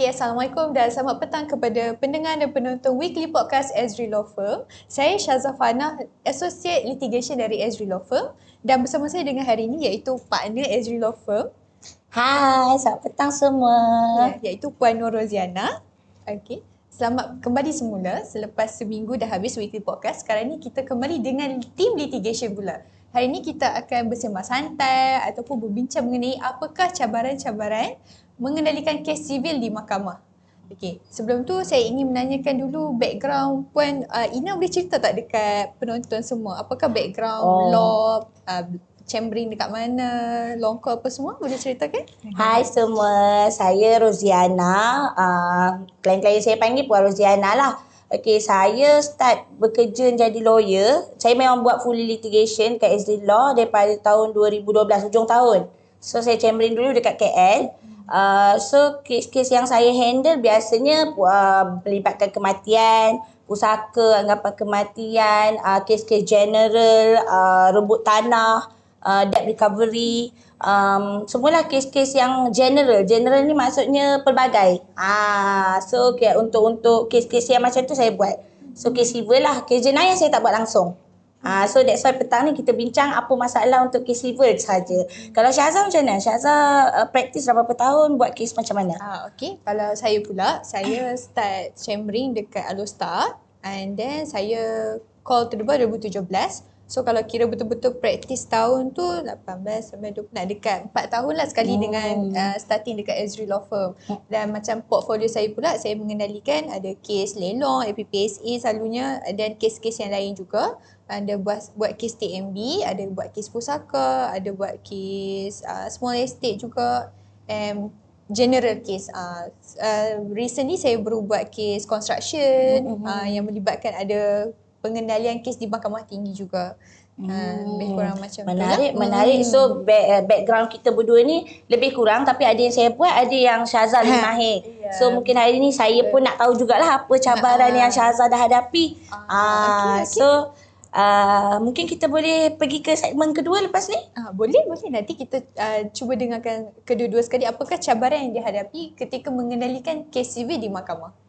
Okay, Assalamualaikum dan selamat petang kepada pendengar dan penonton Weekly Podcast Ezri Law Firm. Saya Syazah Fana, Associate Litigation dari Ezri Law Firm, dan bersama saya dengan hari ini iaitu partner Ezri Law Firm. Hai, selamat petang semua. Iaitu Puan Nur Roziana. Okay. Selamat kembali semula selepas seminggu dah habis Weekly Podcast. Sekarang ni kita kembali dengan tim litigation pula. Hari ini kita akan bersembah santai ataupun berbincang mengenai apakah cabaran-cabaran mengendalikan kes sivil di mahkamah. Okey, sebelum tu saya ingin menanyakan dulu background Puan Ina, boleh cerita tak dekat penonton semua apakah background law, chambering dekat mana, long call apa semua, boleh ceritakan? Hai semua, saya Roziana. Klien-klien saya panggil Puan Roziana lah. Okey, saya start bekerja jadi lawyer. Saya memang buat fully litigation kat SD Law daripada tahun 2012, hujung tahun. So saya chambering dulu dekat KL. So kes-kes yang saya handle biasanya melibatkan kematian, pusaka, anggapan kematian, kes-kes general, rebut tanah, debt recovery, semualah kes-kes yang general. General ni maksudnya pelbagai. So untuk kes-kes yang macam tu saya buat. So kes civil lah, kes jenayah saya tak buat langsung. So that's why petang ni kita bincang apa masalah untuk kes civil saja. Kalau Syazah macam mana? Syazah practice dah berapa tahun, buat kes macam mana? Okay, kalau saya pula, saya start chambering dekat Alostar and then saya call to the bar 2017. So kalau kira betul-betul practice tahun tu 18 sampai 20, nak dekat 4 tahun lah sekali dengan starting dekat Ezri Law Firm. Dan macam portfolio saya pula, saya mengendalikan ada kes lelong, APPSA selalunya, dan kes-kes yang lain juga. Ada buat kes TMB, ada buat kes pusaka, ada buat kes small estate juga, and general case. Recently saya baru buat kes construction yang melibatkan ada pengendalian kes di mahkamah tinggi juga. Lebih kurang macam menarik. So background kita berdua ni lebih kurang, tapi ada yang saya buat, ada yang Syazah lebih mahir. So mungkin hari ni saya pun nak tahu jugalah apa cabaran yang Syazah dah hadapi. Okay. So mungkin kita boleh pergi ke segmen kedua lepas ni? Boleh. Nanti kita cuba dengarkan kedua-dua sekali apakah cabaran yang dihadapi ketika mengendalikan kes sivil di mahkamah.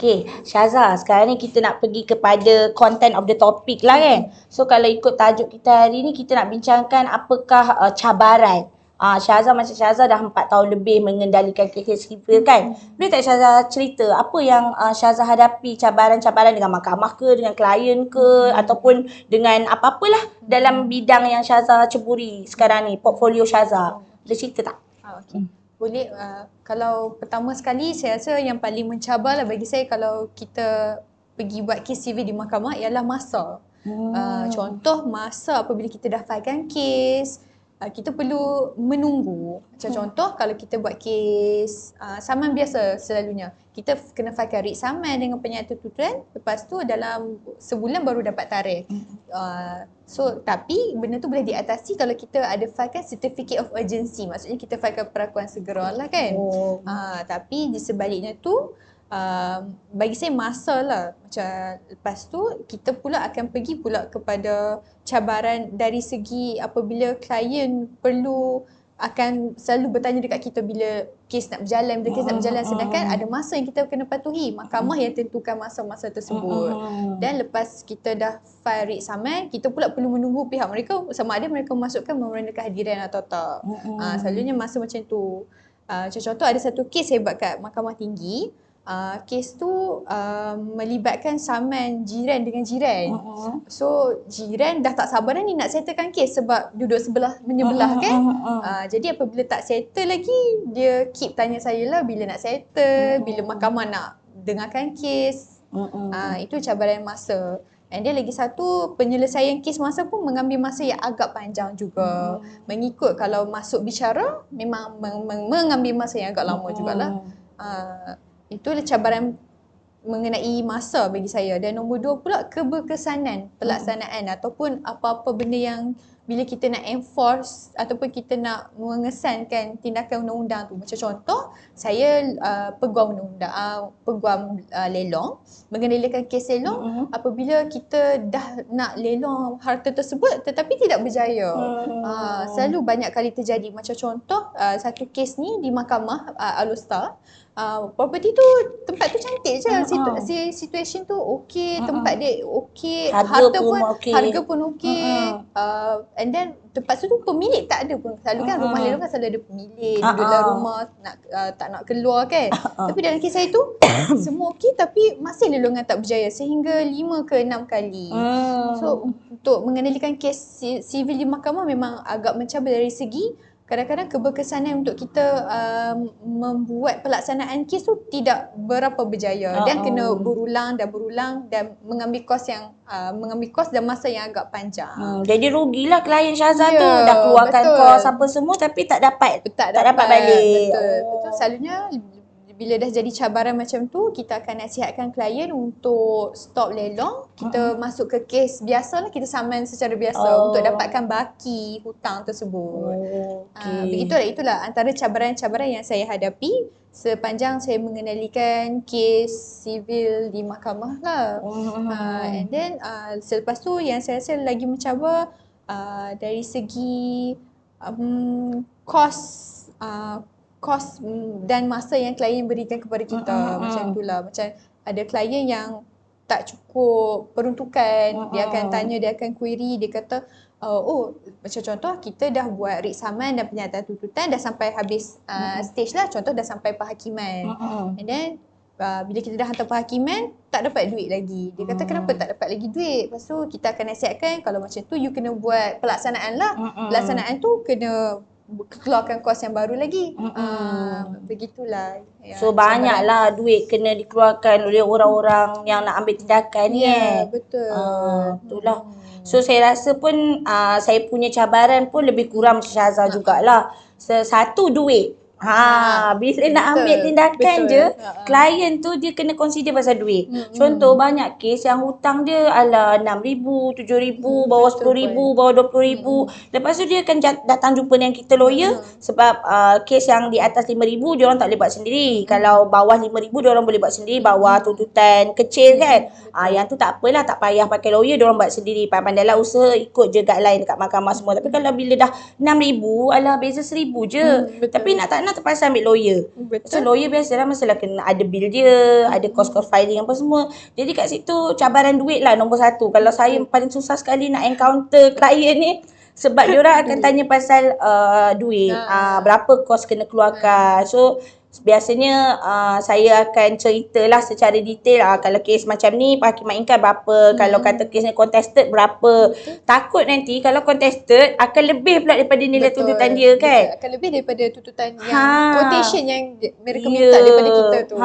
Okay, Syazah, sekarang ni kita nak pergi kepada content of the topic lah kan. So kalau ikut tajuk kita hari ni, kita nak bincangkan apakah cabaran. Syazah macam Syazah dah 4 tahun lebih mengendalikan kes sivil kan. Boleh tak Syazah cerita apa yang Syazah hadapi, cabaran-cabaran dengan mahkamah ke, dengan klien ke, ataupun dengan apa-apalah dalam bidang yang Syazah ceburi sekarang ni, portfolio Syazah. Boleh cerita tak? Okay. Boleh. Kalau pertama sekali, saya rasa yang paling mencabar lah bagi saya kalau kita pergi buat kes sivil di mahkamah ialah masa. Contoh masa apabila kita dah filekan kes, kita perlu menunggu. Macam contoh kalau kita buat kes saman biasa selalunya, kita kena filekan writ saman dengan penyata tuntutan, lepas tu dalam sebulan baru dapat tarikh. So tapi benda tu boleh diatasi kalau kita ada filekan certificate of urgency, maksudnya kita filekan perakuan segera lah kan. Tapi di sebaliknya tu bagi saya masa lah. Macam lepas tu kita pula akan pergi pula kepada cabaran dari segi apabila klien perlu akan selalu bertanya dekat kita bila kes nak berjalan, sedangkan ada masa yang kita kena patuhi. Mahkamah yang tentukan masa-masa tersebut. Dan lepas kita dah file writ saman, kita pula perlu menunggu pihak mereka sama ada mereka memasukkan memorandum kehadiran atau tak. Selalunya masa macam tu. Contoh ada satu kes saya buat kat Mahkamah Tinggi. Kes tu melibatkan saman jiran dengan jiran. So jiran dah tak sabar dah ni nak settlekan kes sebab duduk menyebelah kan. Jadi apabila tak settle lagi, dia keep tanya saya lah bila nak settle, bila mahkamah nak dengarkan kes. Itu cabaran masa. And dia lagi satu, penyelesaian kes masa pun mengambil masa yang agak panjang juga. Mengikut kalau masuk bicara memang mengambil masa yang agak lama jugalah. Itulah cabaran mengenai masa bagi saya. Dan nombor 2 pula, keberkesanan pelaksanaan ataupun apa-apa benda yang bila kita nak enforce ataupun kita nak mengesankan tindakan undang-undang tu. Macam contoh, saya peguam undang-undang, peguam lelong, mengendalikan kes lelong apabila kita dah nak lelong harta tersebut tetapi tidak berjaya. Selalu banyak kali terjadi. Macam contoh, satu kes ni di mahkamah Alostar, property tu, tempat tu cantik je, situation tu okey, tempat dia okey, harta pun okey, and then tempat tu pemilik tak ada pun. Selalu kan rumah lelong kan selalu ada pemilik, duduk dalam rumah nak tak nak keluar kan. Tapi dalam kes saya tu semua okey tapi masih lelongan tak berjaya sehingga 5 ke 6 kali. So untuk mengendalikan kes sivil di mahkamah memang agak mencabar dari segi kadang-kadang keberkesanan untuk kita membuat pelaksanaan kes tu tidak berapa berjaya dan kena berulang dan mengambil kos dan masa yang agak panjang. Jadi rugilah klien Syazah tu, dah keluarkan kos apa semua tapi tak dapat balik. Betul. Selalunya bila dah jadi cabaran macam tu, kita akan nasihatkan klien untuk stop lelong. Kita masuk ke kes biasa lah, kita saman secara biasa untuk dapatkan baki hutang tersebut. Itulah antara cabaran-cabaran yang saya hadapi sepanjang saya mengendalikan kes sivil di mahkamah lah. And then selepas tu yang saya rasa lagi mencabar dari segi kos dan masa yang klien berikan kepada kita. Macam itulah. Macam ada klien yang tak cukup peruntukan, dia akan tanya, dia akan query, dia kata macam contoh kita dah buat writ saman dan penyataan tuntutan dah sampai habis stage lah, contoh dah sampai penghakiman. And then bila kita dah hantar penghakiman tak dapat duit lagi. Dia kata kenapa tak dapat lagi duit? Lepas tu kita akan nasihatkan kalau macam tu you kena buat pelaksanaan lah. Pelaksanaan tu kena keluarkan kos yang baru lagi. Begitulah. So banyaklah duit kena dikeluarkan oleh orang-orang yang nak ambil tindakan ni. Betul. Itulah. So saya rasa pun saya punya cabaran pun lebih kurang macam Syazah jugalah. Satu duit. Bila nak ambil tindakan je, klien tu dia kena consider pasal duit. Contoh banyak kes yang hutang dia ala 6,000, 7,000, bawah 10,000, bawah 20,000. Lepas tu dia akan datang jumpa dengan kita lawyer sebab kes yang di atas 5,000 dia orang tak boleh buat sendiri. Kalau bawah 5,000 dia orang boleh buat sendiri, bawah tuntutan kecil kan. Yang tu tak apalah, tak payah pakai lawyer, dia orang buat sendiri. Pandai-pandailah usaha ikut je guideline dekat mahkamah semua. Tapi kalau bila dah 6,000, alah beza 1,000 je. Tapi nak tak nak terpaksa ambil lawyer. So lawyer biasalah masalah kena ada bil dia, ada cost filing apa semua. Jadi kat situ cabaran duit lah nombor satu. Kalau saya paling susah sekali nak encounter klien ni sebab diorang akan tanya pasal duit. Berapa kos kena keluarkan. So biasanya saya akan ceritalah secara detail kalau kes macam ni penghakiman ingkar berapa, kalau kata kes ni contested berapa. Takut nanti kalau contested akan lebih pula daripada nilai tuntutan dia kan. Akan lebih daripada tuntutan yang quotation yang mereka minta daripada kita tu.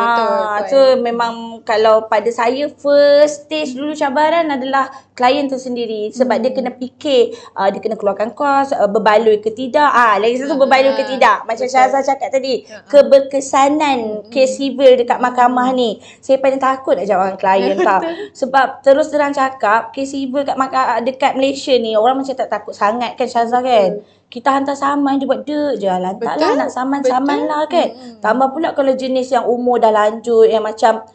So memang kalau pada saya first stage dulu cabaran adalah klien tu sendiri sebab dia kena fikir dia kena keluarkan kos, berbaloi ke tidak. Lagi satu berbaloi ke tidak. Macam Syazah cakap tadi, keberkesanan kes sivil dekat mahkamah ni. Saya paling takut nak jawab dengan klien tau. Sebab terus terang cakap, kes sivil dekat Malaysia ni orang macam tak takut sangat kan Syazah kan. Kita hantar saman dia buat dek je. Lantaklah nak saman-saman lah kan. Tambah pula kalau jenis yang umur dah lanjut yang macam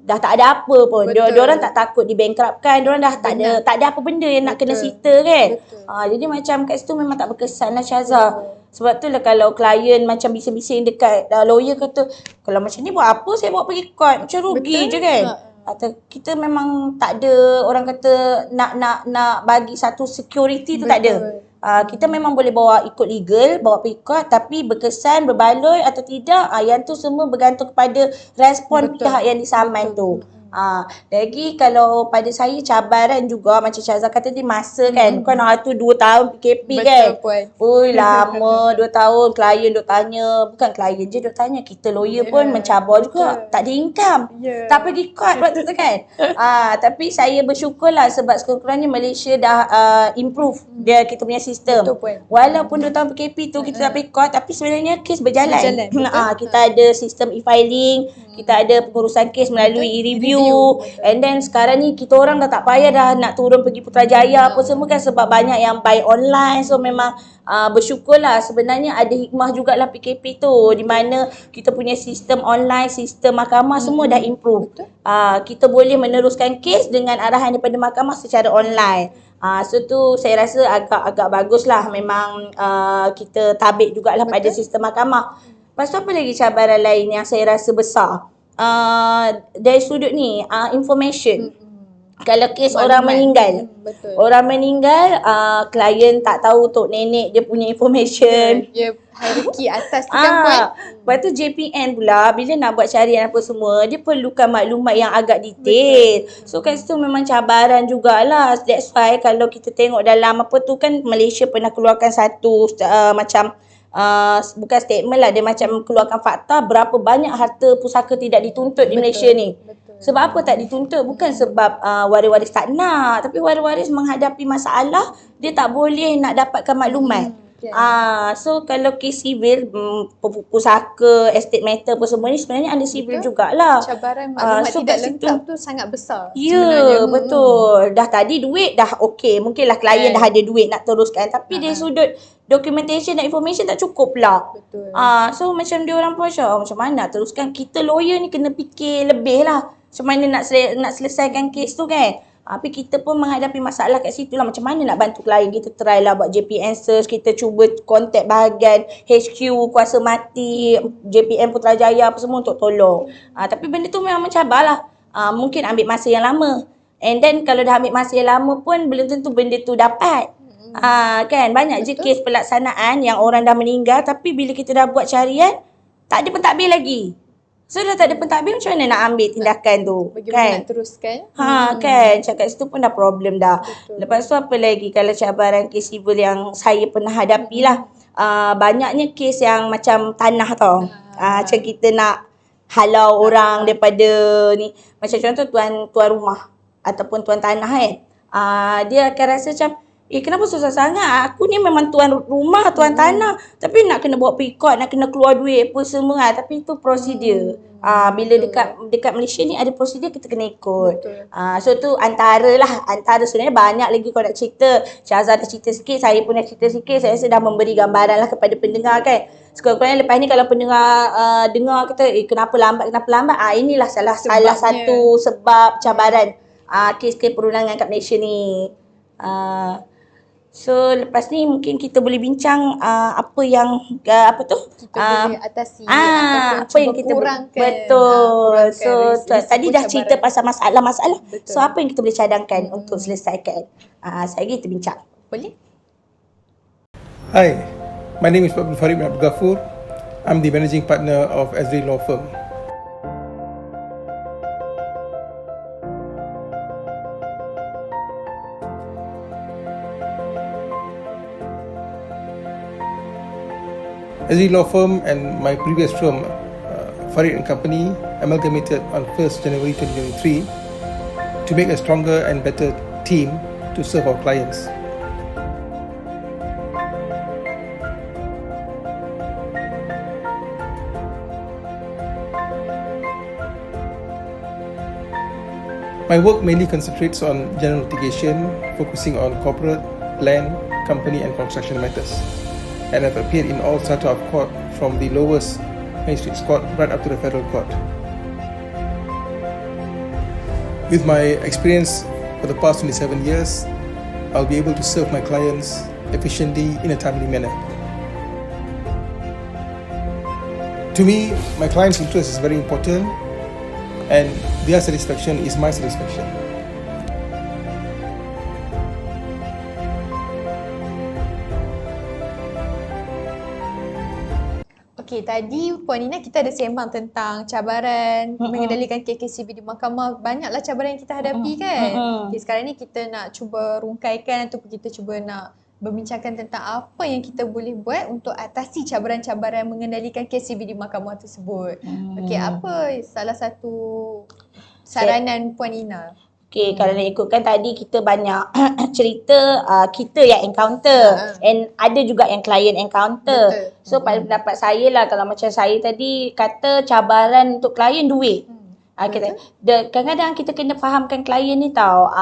dah tak ada apa pun. Diorang tak takut dibankruptkan. Diorang dah tak ada apa benda yang nak kena sita kan. Jadi macam kat situ memang tak berkesan lah Syazah. Sebab tu lah kalau klien macam bising-bising dekat lawyer kata, kalau macam ni buat apa saya bawa pergi court? Macam rugi je kan. Atau kita memang tak ada orang kata nak bagi satu security tu tak ada. Kita memang boleh bawa ikut legal, bawa pergi court, tapi berkesan, berbaloi atau tidak, yang tu semua bergantung kepada respon pihak yang disaman tu. Lagi kalau pada saya cabaran juga macam Syazah kata tadi masa kan. Bukan tu 2 tahun PKP kan. Lama 2 tahun klien duk tanya. Bukan klien je duk tanya, kita lawyer pun mencabar juga. Tak ada income. Tak pergi court waktu tu kan. Tapi saya bersyukurlah sebab sekurang-kurangnya Malaysia dah improve dia kita punya sistem. Walaupun 2 tahun PKP tu kita tak pergi court tapi sebenarnya kes berjalan. Kita ada sistem e-filing, kita ada pengurusan kes melalui e-review. Betul. And then sekarang ni kita orang dah tak payah dah nak turun pergi Putrajaya apa semua kan, sebab banyak yang buy online. So memang bersyukurlah, sebenarnya ada hikmah jugalah PKP tu, di mana kita punya sistem online, sistem mahkamah semua dah improve. Kita boleh meneruskan kes dengan arahan daripada mahkamah secara online. So tu saya rasa agak bagus lah. Memang kita tabik jugalah pada sistem mahkamah. Lepas tu apa lagi cabaran lain yang saya rasa besar? Dari sudut ni, information. Kalau kes orang meninggal, orang meninggal, klien tak tahu tok nenek dia punya information. Ya, hierarki atas tu kan Puan. Lepas tu JPN pula, bila nak buat carian apa semua, dia perlukan maklumat yang agak detail. So kat situ memang cabaran jugalah. That's why kalau kita tengok dalam apa tu kan, Malaysia pernah keluarkan satu macam bukan statement lah, dia macam keluarkan fakta berapa banyak harta pusaka tidak dituntut di Malaysia ni. Sebab apa tak dituntut? Bukan sebab waris-waris tak nak, tapi waris-waris menghadapi masalah, dia tak boleh nak dapatkan maklumat. So kalau kes sivil, pusaka, estate matter apa semua ni sebenarnya ada sivil jugalah. Cabaran maklumat tidak lengkap tu sangat besar. Ya, betul. Dah tadi duit dah okey. Mungkinlah klien dah ada duit nak teruskan, tapi dari sudut documentation dan information tak cukup pula. Betul. So macam dia orang pun macam mana nak teruskan. Kita lawyer ni kena fikir lebih lah. Macam mana nak selesaikan kes tu kan. Tapi kita pun menghadapi masalah kat situ lah. Macam mana nak bantu klien. Kita try lah buat JPN search. Kita cuba kontak bahagian HQ, kuasa mati, JPN Putrajaya apa semua untuk tolong. Tapi benda tu memang mencabar lah. Mungkin ambil masa yang lama. And then kalau dah ambil masa yang lama pun belum tentu benda tu dapat. Kan banyak je kes pelaksanaan yang orang dah meninggal, tapi bila kita dah buat carian tak ada pentadbir lagi. So dah tak ada pentadbir, macam mana nak ambil tindakan tu? Bagaimana nak teruskan? Kan cakap situ pun dah problem dah. Lepas tu apa lagi kalau cabaran kes civil yang saya pernah hadapi lah. Banyaknya kes yang macam tanah tau. Macam kita nak halau orang daripada ni. Macam contoh tuan rumah ataupun tuan tanah kan. Dia akan rasa macam, kenapa susah sangat? Aku ni memang tuan rumah, tuan tanah. Tapi nak kena bawa pergi court, nak kena keluar duit apa semua. Tapi itu prosedur. Bila dekat Malaysia ni ada prosedur, kita kena ikut. So tu antara sebenarnya banyak lagi kalau nak cerita. Syahzad dah cerita sikit, saya pun dah cerita sikit. Saya rasa dah memberi gambaran lah kepada pendengar kan. Sekurang-kurangnya lepas ni kalau pendengar dengar kata, kenapa lambat. Inilah salah satu sebab cabaran kes-kes perundangan kat Malaysia ni. So lepas ni mungkin kita boleh bincang apa yang kita boleh atasi apa yang kita kurangkan. Betul. So tadi dah cerita pasal masalah. Betul. So apa yang kita boleh cadangkan untuk selesaikan? Sekali kita bincang. Boleh? Hi, my name is Abdul Farid bin Abdul Ghafur. I'm the managing partner of Ezri Law Firm. Ezri Law Firm and my previous firm, Farid and Company, amalgamated on 1st January 2023 to make a stronger and better team to serve our clients. My work mainly concentrates on general litigation, focusing on corporate, land, company and construction matters. And have appeared in all strata of court, from the lowest magistrates court right up to the federal court. With my experience for the past 27 years, I'll be able to serve my clients efficiently in a timely manner. To me, my client's interest is very important, and their satisfaction is my satisfaction. Okey, tadi Puan Nina kita ada sembang tentang cabaran mengendalikan kes sivil di mahkamah. Banyaklah cabaran yang kita hadapi kan. Okay, sekarang ni kita nak cuba rungkaikan ataupun kita cuba nak berbincangkan tentang apa yang kita boleh buat untuk atasi cabaran-cabaran mengendalikan kes sivil di mahkamah tersebut. Okey, apa salah satu saranan Puan Nina? Okay, kalau nak ikutkan tadi kita banyak cerita kita yang encounter and ada juga yang klien encounter. So pada pendapat saya lah, kalau macam saya tadi kata cabaran untuk klien duit. Kadang-kadang kita kena fahamkan klien ni tau.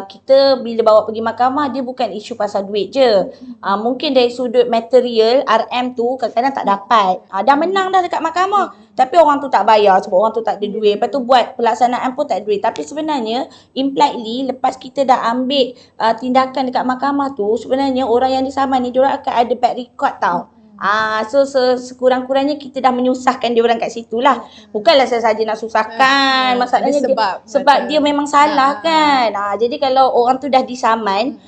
Kita bila bawa pergi mahkamah, dia bukan isu pasal duit je. Mungkin dari sudut material, RM tu kadang-kadang tak dapat. Dah menang dah dekat mahkamah. Tapi orang tu tak bayar sebab orang tu tak ada duit. Lepas tu buat pelaksanaan pun tak ada duit. Tapi sebenarnya, impliedly lepas kita dah ambil tindakan dekat mahkamah tu, sebenarnya orang yang disaman ni, diorang akan ada bad record tau. So sekurang-kurangnya kita dah menyusahkan dia orang kat situ lah. Bukanlah saya saja nak susahkan. Masalahnya sebab dia memang salah kan. Jadi kalau orang tu dah disaman,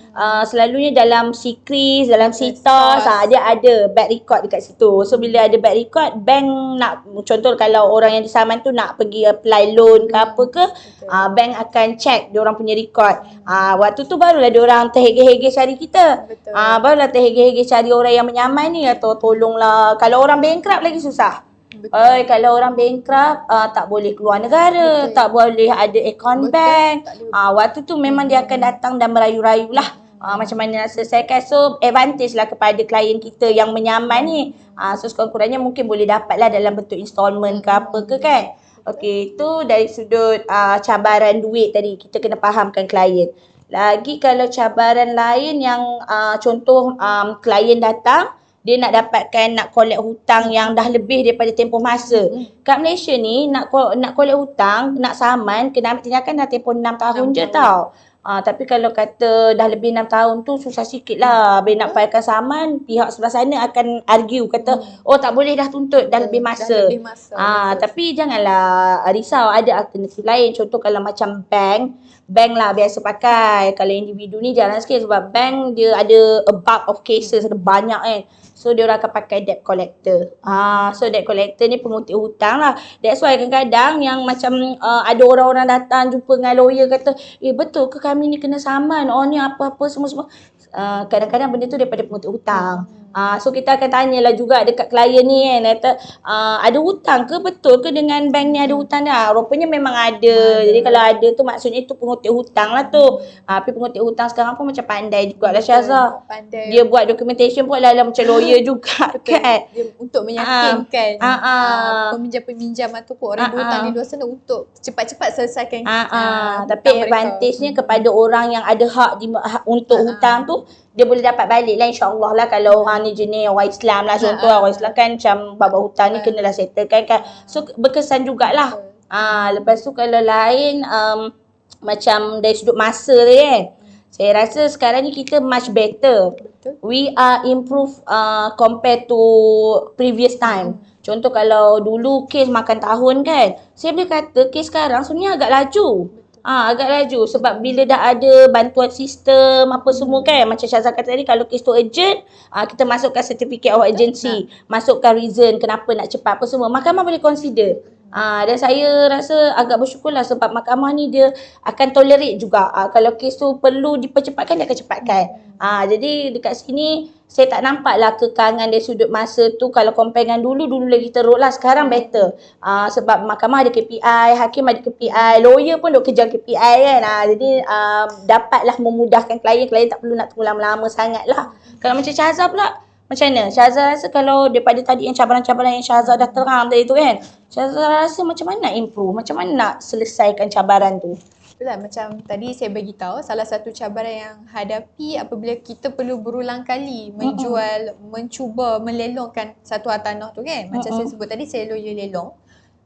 selalunya dalam sikris, dalam sitas, dia ada bad record dekat situ. So bila ada bad record, bank nak, contoh kalau orang yang disaman tu nak pergi apply loan ke apa ke, bank akan check dia orang punya record. Waktu tu barulah dia orang terhege-hege cari kita. Barulah terhege-hege cari orang yang menyaman ni, atau tolonglah. Kalau orang bankrupt lagi susah. Kalau orang bankrupt, tak boleh keluar negara, tak boleh ada akaun bank. Waktu tu memang dia akan datang dan merayu-rayu lah. Macam mana nak selesaikan. So advantage lah kepada klien kita yang menyaman ni. So sekurang-kurangnya mungkin boleh dapat lah dalam bentuk installment ke apa ke kan. Okey, itu dari sudut cabaran duit tadi. Kita kena fahamkan klien. Lagi kalau cabaran lain yang contoh klien datang, dia nak dapatkan, nak collect hutang yang dah lebih daripada tempoh masa. Kat Malaysia ni, nak collect hutang, nak saman, kena ambil tindakan dah tempoh 6 tahun je tau. Tapi kalau kata dah lebih 6 tahun tu susah sikit lah. Bila nak filekan saman, pihak sebelah sana akan argue, kata oh tak boleh dah tuntut, dah lebih masa. Tapi janganlah risau, ada alternatif lain. Contoh kalau macam bank lah biasa pakai. Kalau individu ni jarang sikit sebab bank dia ada a bulk of cases, ada banyak kan. So dia orang akan pakai debt collector. So debt collector ni pengutip hutang lah. That's why kadang-kadang yang macam ada orang-orang datang jumpa dengan lawyer kata, betul ke kami ni kena saman? Oh ni apa-apa semua-semua. Kadang-kadang benda tu daripada pengutip hutang. So kita akan tanyalah juga dekat klien ni kan, kata ada hutang ke, betul ke dengan bank ni ada hutang dah? Rupanya memang ada. Jadi kalau ada tu maksudnya tu pengutip hutang lah tu. Tapi pengutip hutang sekarang pun macam pandai jugalah Syazah. Dia buat documentation pun lah macam lawyer juga kan. Dia untuk meyakinkan peminjam-peminjam ataupun orang berhutang di luar sana untuk cepat-cepat selesaikan. Tapi advantage-nya kepada orang yang ada hak untuk hutang tu, dia boleh dapat balik lah insyaAllah lah. Kalau orang ni jenis orang Islam lah, contoh orang Islam kan macam bab hutang ni kenalah settlekan kan. So berkesan jugalah. Lepas tu kalau lain macam dari sudut masa tu kan, saya rasa sekarang ni kita much better. We are improve compared to previous time. Contoh kalau dulu kes makan tahun kan, saya boleh kata kes sekarang sebenarnya agak laju. Agak laju sebab bila dah ada bantuan sistem apa semua kan. Macam Syazah kata tadi, kalau kes tu urgent, kita masukkan certificate of urgency, masukkan reason kenapa nak cepat apa semua, mahkamah boleh consider. Dan saya rasa agak bersyukurlah sebab mahkamah ni dia akan tolerate juga. Kalau kes tu perlu dipercepatkan, dia akan cepatkan. Jadi dekat sini saya tak nampak lah kekangan dari sudut masa tu. Kalau compare dengan dulu lagi teruk lah. Sekarang better. Sebab mahkamah ada KPI, hakim ada KPI, lawyer pun duk kejar KPI kan. Jadi dapatlah memudahkan klien. Klien tak perlu nak tunggu lama-lama sangat lah. Kalau macam Syazah pula, macam mana? Syazah rasa kalau daripada tadi yang cabaran-cabaran yang Syazah dah terang tadi tu kan, Syazah rasa macam mana nak improve? Macam mana nak selesaikan cabaran tu? Betul, macam tadi saya bagi tahu, salah satu cabaran yang hadapi apabila kita perlu berulang kali menjual, mencuba melelongkan satu hartanah tu kan. Macam saya sebut tadi, saya lawyer lelong.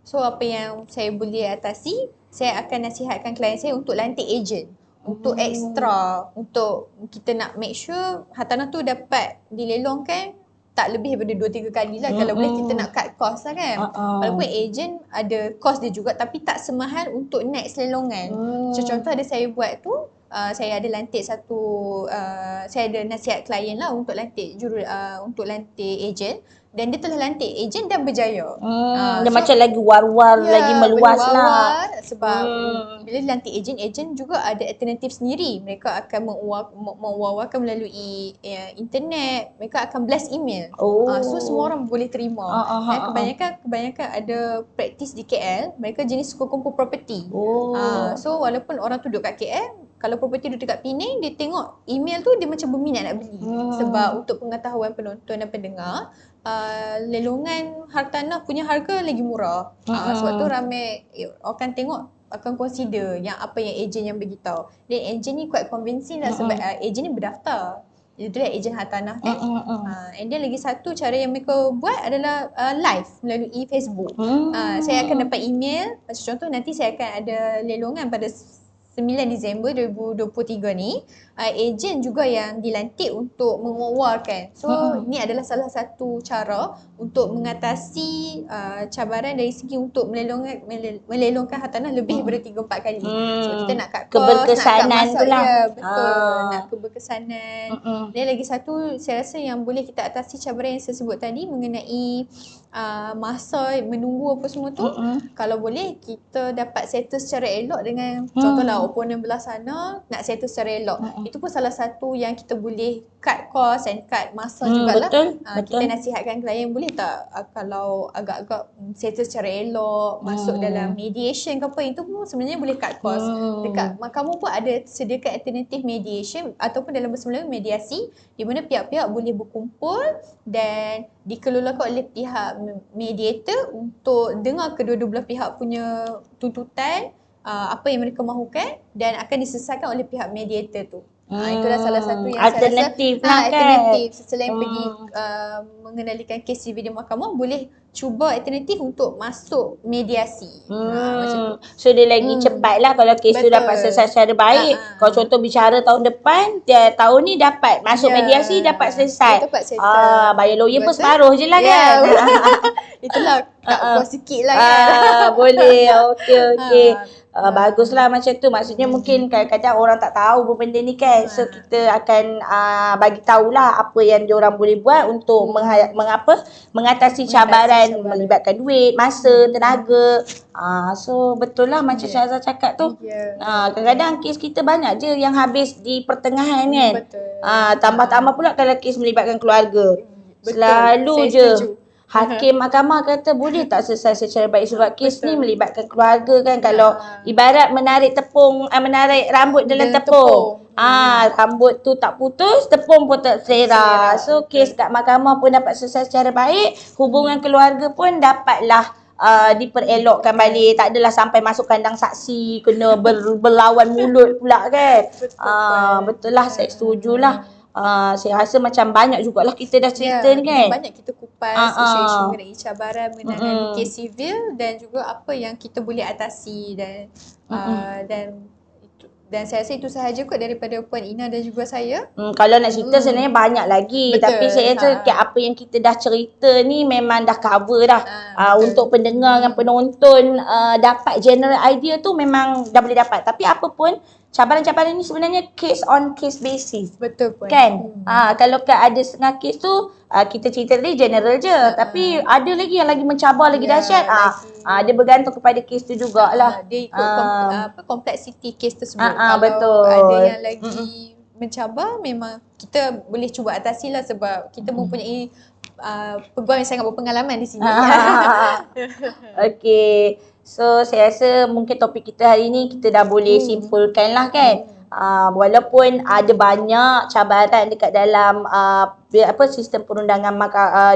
So apa yang saya boleh atasi, saya akan nasihatkan klien saya untuk lantik ejen. Untuk ekstra, untuk kita nak make sure hartanah tu dapat dilelongkan tak lebih daripada 2-3 kali lah. Kalau boleh kita nak cut cost lah kan. Walaupun ejen ada cost dia juga, tapi tak semahal untuk next lelongan. Macam contoh ada saya buat tu, saya ada lantik saya ada nasihat klien lah untuk lantik untuk lantik ejen. Dan dia telah lantik ejen dan berjaya. Dia macam lagi war-war, lagi meluas lah. Sebab bila lantik ejen juga ada alternatif sendiri. Mereka akan mewar-warkan melalui internet. Mereka akan blast email. So semua orang boleh terima. Dan kebanyakan ada praktis di KL, mereka jenis suka kumpul property. So walaupun orang tu duduk kat KL, kalau property duduk dekat Penang, dia tengok email tu, dia macam berminat nak beli. Sebab untuk pengetahuan penonton dan pendengar, lelongan hartanah punya harga lagi murah. Sebab tu ramai akan tengok, akan consider yang apa yang ejen yang beritahu. Dan ejen ni quite convincing lah sebab ejen ni berdaftar. Itulah ejen hartanah kan. And then lagi satu cara yang mereka buat adalah live melalui Facebook. Saya akan dapat email, macam contoh nanti saya akan ada lelongan pada 9 Disember 2023 ni, ejen juga yang dilantik untuk mengeluarkan. So ni adalah salah satu cara untuk mengatasi cabaran dari segi untuk melelongkan hartanah lebih daripada 3-4 kali. So kita nak cut cost, keberkesanan nak cut tu lah. ya, betul. Nak keberkesanan. Dan lagi satu saya rasa yang boleh kita atasi cabaran yang saya sebut tadi mengenai masa menunggu apa semua tu, kalau boleh kita dapat settle secara elok dengan contohlah oponen belah sana nak settle secara elok. Itu pun salah satu yang kita boleh cut cost and cut masa jugalah. Kita nasihatkan klien boleh tak kalau agak-agak settle secara elok, masuk dalam mediation ke apa, itu pun sebenarnya boleh cut cost. Dekat mahkamah pun ada sediakan alternatif mediation ataupun dalam bahasa Melayu mediasi, di mana pihak-pihak boleh berkumpul dan dikelolakan oleh pihak mediator untuk dengar kedua-dua belah pihak punya tuntutan, apa yang mereka mahukan, dan akan diselesaikan oleh pihak mediator tu. Itulah salah satu yang alternatif saya rasa alternatif. kan. Selain pergi mengendalikan kes civil di mahkamah, boleh cuba alternatif untuk masuk mediasi. Macam tu. So dia lagi cepat lah kalau kes tu Betul. dapat selesai secara baik. Kalau contoh bicara tahun depan, tahun ni dapat masuk mediasi, dapat selesai. Dapat settle. Bayar lawyer pun Betul. separuh je lah kan. Itulah cut cost sikit lah kan. Boleh. Okey. Baguslah macam tu. Maksudnya mungkin kadang-kadang orang tak tahu benda ni kan. So kita akan bagi tahulah apa yang diorang boleh buat untuk mengatasi cabaran melibatkan duit, masa, tenaga. So betul lah macam Syahzah cakap tu. Kadang-kadang kes kita banyak je yang habis di pertengahan kan. Betul. Tambah-tambah pula kalau kes melibatkan keluarga. Betul. Selalu Saya je setuju. hakim mahkamah kata boleh tak selesai secara baik sebab kes ni melibatkan keluarga kan. Kalau ibarat menarik menarik rambut dalam tepung. Rambut tu tak putus, tepung pun tak selera. So kes kat mahkamah pun dapat selesai secara baik, hubungan keluarga pun dapatlah diperelokkan balik. Tak adalah sampai masuk kandang saksi kena berlawan mulut pula kan. Betul lah, saya setujulah. Saya rasa macam banyak jugalah kita dah cerita ni kan. Banyak kita kupas isu-isu mengenai cabaran mengenai kes sivil dan juga apa yang kita boleh atasi dan saya rasa itu sahaja kot daripada Puan Ina dan juga saya. Kalau nak cerita sebenarnya banyak lagi. Betul. Tapi saya rasa apa yang kita dah cerita ni memang dah cover dah. Untuk pendengar dan penonton dapat general idea tu memang dah boleh dapat. Tapi apa pun cabaran-cabaran ni sebenarnya case on case basis. Betul Puan. Kan? Kalau ada setengah kes tu kita cerita tadi general je. Tapi ada lagi yang lagi mencabar, lagi dahsyat. Dia bergantung kepada kes tu jugalah. Dia ikut kompleksiti kes tersebut. Kalau betul. ada yang lagi mencabar, memang kita boleh cuba atasi lah sebab kita mempunyai pegawai yang sangat berpengalaman di sini. Okey. So saya rasa mungkin topik kita hari ni kita dah boleh simpulkan lah kan. Walaupun ada banyak cabaran dekat dalam sistem perundangan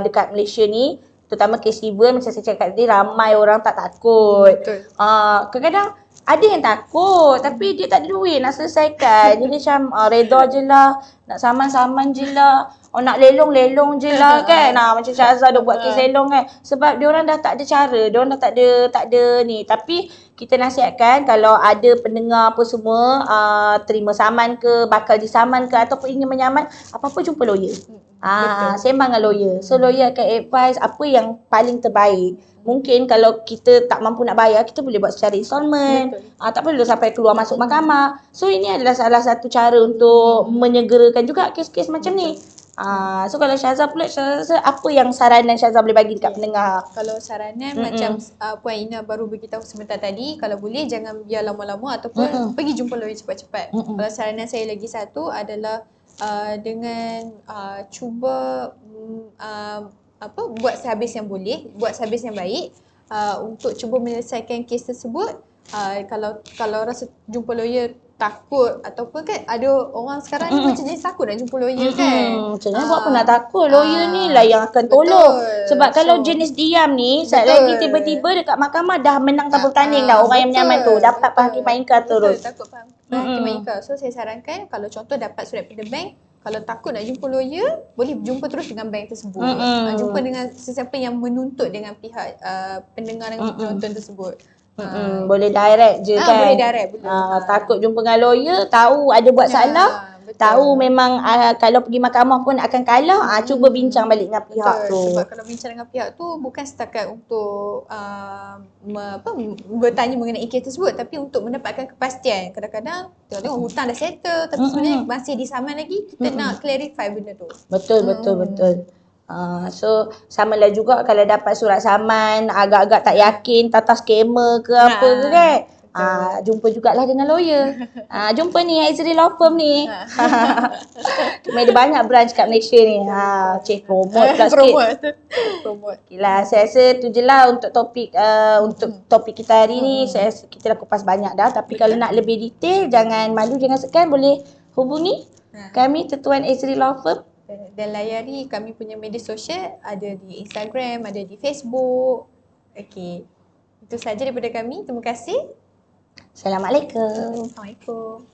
dekat Malaysia ni, terutama kes civil macam saya cakap tadi, ramai orang tak takut. Kadang-kadang ada yang takut tapi dia tak ada duit nak selesaikan. Jadi macam reda je lah, nak saman-saman je lah, nak lelong-lelong je lah kan. Macam Syahzah dah buat kes lelong kan. Sebab diorang dah tak ada cara, diorang dah tak ada ni. Tapi kita nasihatkan kalau ada pendengar apa semua terima saman ke, bakal disaman ke ataupun ingin menyaman, apa-apa jumpa lawyer. Sembang dengan lawyer. So lawyer akan advise apa yang paling terbaik. Mungkin kalau kita tak mampu nak bayar, kita boleh buat secara installment. Tak perlu sampai keluar masuk mahkamah. So ini adalah salah satu cara untuk menyegerakan juga kes-kes macam ni. So kalau Syahzah pula, Syahzah apa yang saranan Syahzah boleh bagi dekat pendengar? Kalau saranan macam Puan Ina baru beritahu sebentar tadi, kalau boleh jangan biar lama-lama ataupun pergi jumpa lawyer cepat-cepat. Kalau saranan saya lagi satu adalah dengan cuba buat sehabis yang boleh, buat sehabis yang baik untuk cuba menyelesaikan kes tersebut. Kalau rasa jumpa lawyer takut ataupun kan ada orang sekarang ni macam jenis takut nak jumpa lawyer kan. Sebenarnya buat apa nak takut, lawyer ni lah yang akan tolong. Sebab kalau jenis diam ni, saat lagi tiba-tiba dekat mahkamah dah menang tanpa bertanding dah orang yang menyaman tu. Dapat penghakiman ingkar terus. Takut penghakiman ingkar. So saya sarankan kalau contoh dapat surat pindah bank, kalau takut nak jumpa lawyer, boleh jumpa terus dengan bank tersebut. Jumpa dengan sesiapa yang menuntut dengan pihak pendengar dengan penonton tersebut. Boleh direct je kan. Boleh direct. Takut jumpa dengan lawyer, tahu ada buat salah, tahu memang kalau pergi mahkamah pun akan kalah, cuba bincang balik dengan pihak tu. Sebab kalau bincang dengan pihak tu bukan setakat untuk bertanya mengenai kes tersebut, tapi untuk mendapatkan kepastian. Kadang-kadang tengok hutang dah settle tapi sebenarnya masih disaman lagi, kita nak clarify benda tu. Betul. So samalah juga kalau dapat surat saman, agak-agak tak yakin, tata scammer ke apa ke kan. Jumpa jugalah dengan lawyer. Jumpa ni Azri Law Firm ni. Ada banyak branch kat Malaysia ni. Promote pula sikit. Promote. Okeylah, saya rasa tu je lah untuk topik kita hari ni. Saya rasa kita dah kupas banyak dah. Tapi kalau nak lebih detail, jangan malu, jangan segan, boleh hubungi kami, Tuan Azri Law Firm. Dan layari kami punya media sosial, ada di Instagram, ada di Facebook. Okey. Itu saja daripada kami. Terima kasih. Assalamualaikum. Assalamualaikum.